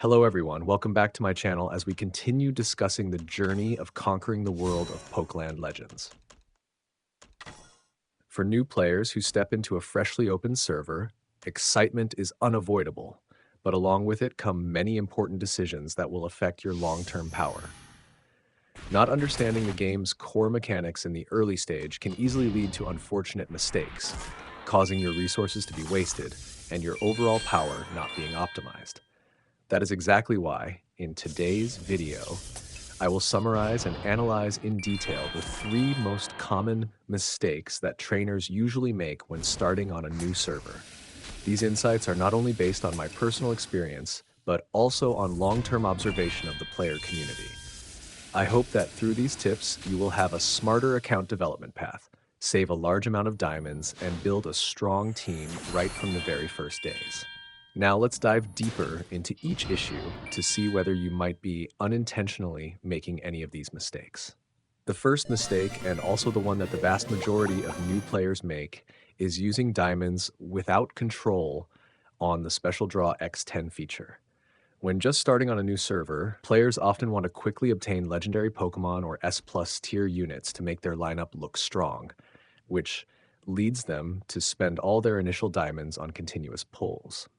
Hello everyone, welcome back to my channel as we continue discussing the journey of conquering the world of Pokeland Legends. For new players who step into a freshly opened server, excitement is unavoidable, but along with it come many important decisions that will affect your long-term power. Not understanding the game's core mechanics in the early stage can easily lead to unfortunate mistakes, causing your resources to be wasted and your overall power not being optimized. That is exactly why, in today's video, I will summarize and analyze in detail the three most common mistakes that trainers usually make when starting on a new server. These insights are not only based on my personal experience, but also on long-term observation of the player community. I hope that through these tips, you will have a smarter account development path, save a large amount of diamonds, and build a strong team right from the very first days. Now let's dive deeper into each issue to see whether you might be unintentionally making any of these mistakes. The first mistake, and also the one that the vast majority of new players make, is using diamonds without control on the Special Draw X10 feature. When just starting on a new server, players often want to quickly obtain legendary Pokemon or S+ tier units to make their lineup look strong, which leads them to spend all their initial diamonds on continuous pulls.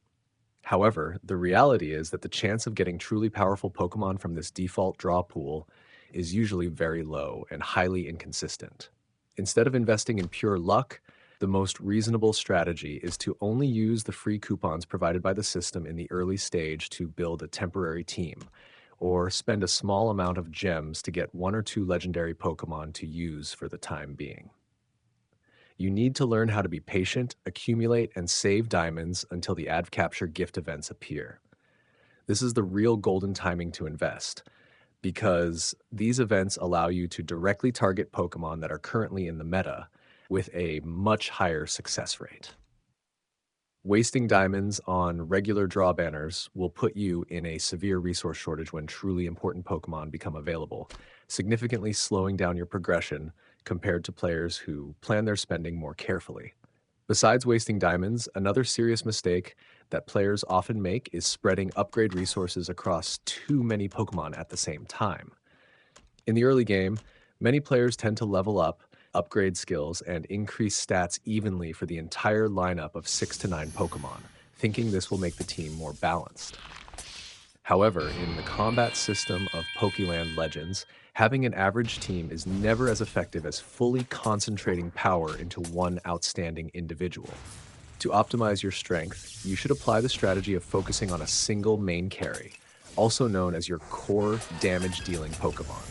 However, the reality is that the chance of getting truly powerful Pokemon from this default draw pool is usually very low and highly inconsistent. Instead of investing in pure luck, the most reasonable strategy is to only use the free coupons provided by the system in the early stage to build a temporary team, or spend a small amount of gems to get one or two legendary Pokemon to use for the time being. You need to learn how to be patient, accumulate, and save diamonds until the Adv Capture gift events appear. This is the real golden timing to invest, because these events allow you to directly target Pokemon that are currently in the meta with a much higher success rate. Wasting diamonds on regular draw banners will put you in a severe resource shortage when truly important Pokemon become available, significantly slowing down your progression compared to players who plan their spending more carefully. Besides wasting diamonds, another serious mistake that players often make is spreading upgrade resources across too many Pokemon at the same time. In the early game, many players tend to level up, upgrade skills, and increase stats evenly for the entire lineup of 6 to 9 Pokemon, thinking this will make the team more balanced. However, in the combat system of Pokeland Legends, having an average team is never as effective as fully concentrating power into one outstanding individual. To optimize your strength, you should apply the strategy of focusing on a single main carry, also known as your core damage-dealing Pokemon.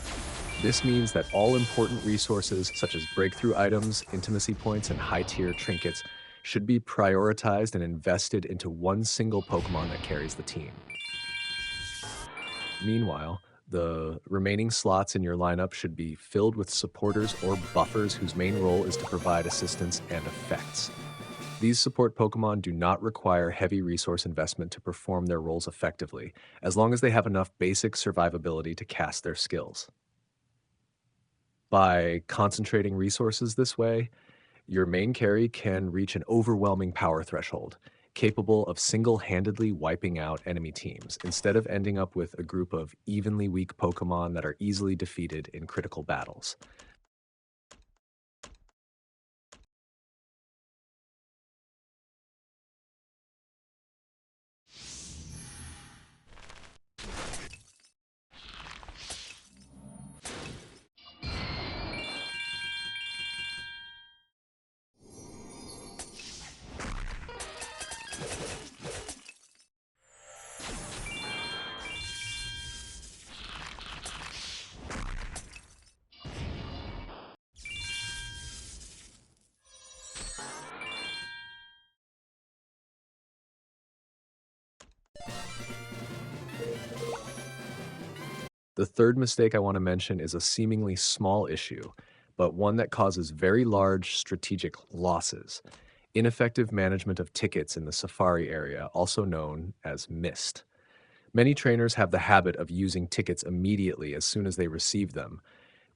This means that all important resources such as breakthrough items, intimacy points, and high-tier trinkets should be prioritized and invested into one single Pokemon that carries the team. Meanwhile, the remaining slots in your lineup should be filled with supporters or buffers whose main role is to provide assistance and effects. These support Pokemon do not require heavy resource investment to perform their roles effectively, as long as they have enough basic survivability to cast their skills. By concentrating resources this way, your main carry can reach an overwhelming power threshold, capable of single-handedly wiping out enemy teams, instead of ending up with a group of evenly weak Pokemon that are easily defeated in critical battles. The third mistake I want to mention is a seemingly small issue, but one that causes very large strategic losses: ineffective management of tickets in the Safari area, also known as Myst. Many trainers have the habit of using tickets immediately as soon as they receive them,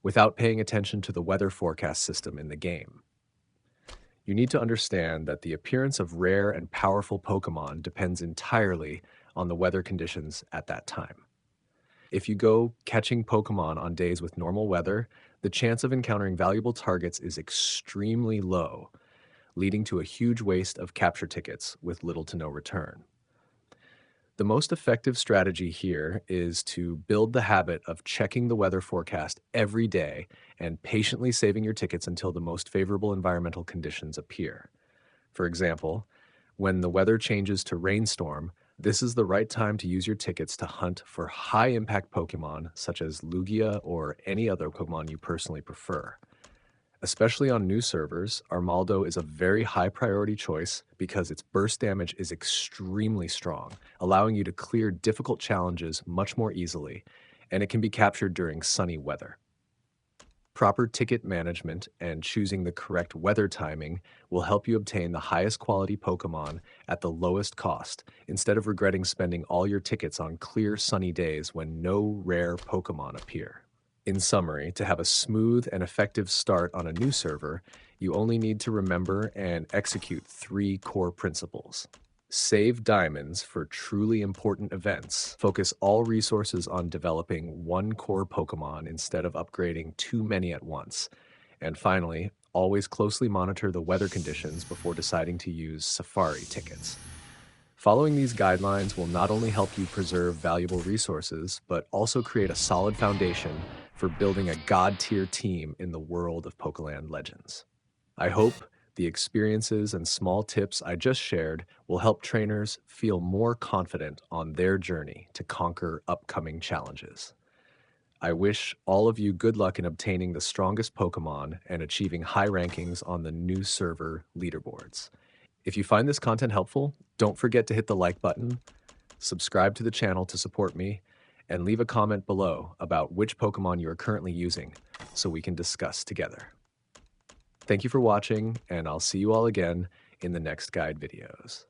without paying attention to the weather forecast system in the game. You need to understand that the appearance of rare and powerful Pokemon depends entirely on the weather conditions at that time. If you go catching Pokemon on days with normal weather, the chance of encountering valuable targets is extremely low, leading to a huge waste of capture tickets with little to no return. The most effective strategy here is to build the habit of checking the weather forecast every day and patiently saving your tickets until the most favorable environmental conditions appear. For example, when the weather changes to rainstorm, this is the right time to use your tickets to hunt for high impact Pokemon such as Lugia or any other Pokemon you personally prefer. Especially on new servers, Armaldo is a very high priority choice because its burst damage is extremely strong, allowing you to clear difficult challenges much more easily, and it can be captured during sunny weather. Proper ticket management and choosing the correct weather timing will help you obtain the highest quality Pokemon at the lowest cost, instead of regretting spending all your tickets on clear sunny days when no rare Pokemon appear. In summary, to have a smooth and effective start on a new server, you only need to remember and execute 3 core principles. Save diamonds for truly important events. Focus all resources on developing 1 core Pokemon instead of upgrading too many at once. And finally, always closely monitor the weather conditions before deciding to use Safari tickets. Following these guidelines will not only help you preserve valuable resources, but also create a solid foundation for building a god-tier team in the world of Pokeland Legends. I hope the experiences and small tips I just shared will help trainers feel more confident on their journey to conquer upcoming challenges. I wish all of you good luck in obtaining the strongest Pokemon and achieving high rankings on the new server leaderboards. If you find this content helpful, don't forget to hit the like button, subscribe to the channel to support me, and leave a comment below about which Pokemon you are currently using so we can discuss together. Thank you for watching, and I'll see you all again in the next guide videos.